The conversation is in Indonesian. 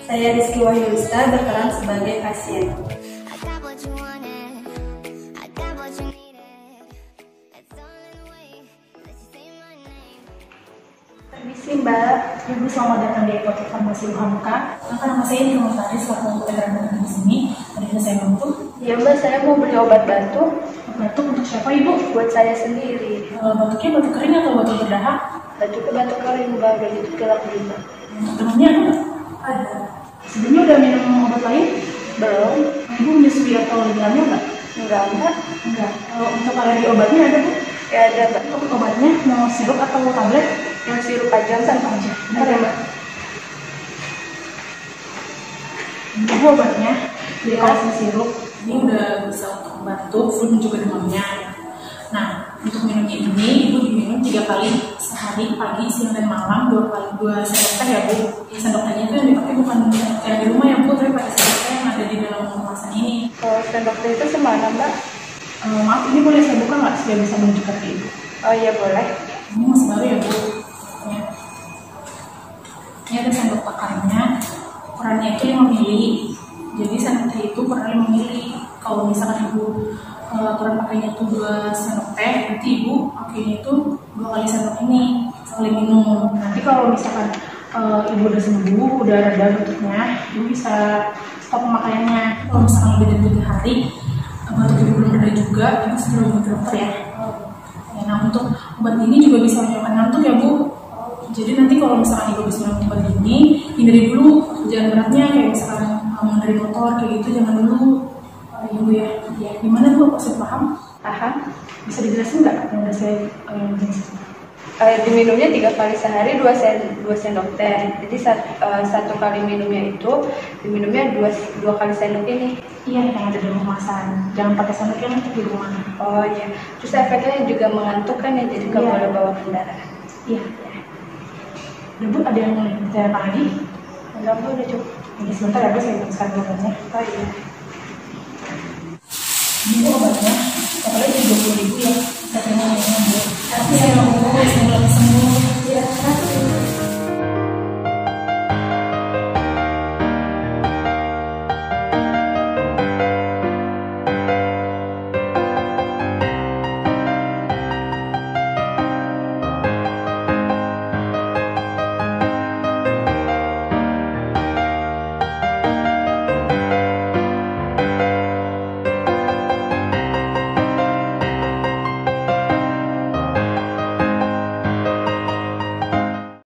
Saya Rizky Wahyusta berperan sebagai pasien. Permisi Mbak, Ibu selamat datang di Apotek Farmasi Luhamka. Nama saya Nurul Tari, selaku pedagang di sini. Ada saya bantu? Ya Mbak, saya mau beli obat batuk. Batuk untuk siapa Ibu? Buat saya sendiri. Batuknya batuk kering atau batuk berdahak? Batuknya batuk kering Mbak, begitu gelap juga. Temannya ada nggak? Ada. Sebelumnya udah minum obat lain? Belum? Ibu menyusui atau diambil nggak? Enggak Mbak. Enggak. Kalau untuk alergi obatnya ada Bu? Ya ada Mbak. Untuk obatnya mau sirup atau tablet? Yang sirup aja kan Aja. Bentar ya Mbak. Ini obatnya dikasih sirup. Ini udah bisa untuk batuk, flu dan juga demamnya. Nah, untuk minumnya ini Ibu diminum 3 kali sehari, pagi, siang dan malam, 2 sendok teh ya Bu. Sendok tehnya itu yang dipakai bukan kayak di rumah ya Bu, tapi pakai sendok teh yang ada di dalam kemasan ini. Kalau sendok teh itu semana Mbak? Maaf, ini boleh saya buka nggak supaya bisa menunjukkan ke Ibu? Oh iya boleh. Ini masih baru ya Bu. Ya. Ini ada sendok takarnya, ukurannya itu 5 mili. Jadi sendok teh itu ukurannya 5 mili. Kalau misalkan Ibu ukuran pakainya itu 2 sendok teh, nanti Ibu pakainya itu 2 kali sendok ini sekali minum. Nanti kalau misalkan Ibu udah sembuh, udah reda batuknya, Ibu bisa stop pemakaiannya. Kalau misalkan lebih dari 3 hari, batuk Ibu belum reda juga, Ibu segera hubungi ke dokter ya. Nah, untuk obat ini juga bisa menyebabkan ngantuk ya Bu. Jadi nanti kalau misalkan Ibu bisa minum obat ini, hindari dulu kerjaan beratnya kayak misalkan mengendari motor kayak gitu, jangan dulu. Ibu ya. Gimana Bu? Maksud paham? Paham. Bisa dijelasin nggak yang udah saya jelasin? Diminumnya 3 kali sehari 2 sendok teh. Jadi 1 kali minumnya itu diminumnya 2 kali sendok ini. Iya, yang ada di kemasan. Jangan pakai sendok yang untuk di rumah. Oh iya. Terus efeknya juga mengantukkan ya, jadi nggak boleh bawa kendaraan. Iya. Udah Bu, ada yang mau ditanyakan lagi? Enggak Bu, udah cukup. Ini sebentar ya Bu, saya tuliskan obatnya. Oh iya. Ini Bu obatnya, totalnya 20.000 ya.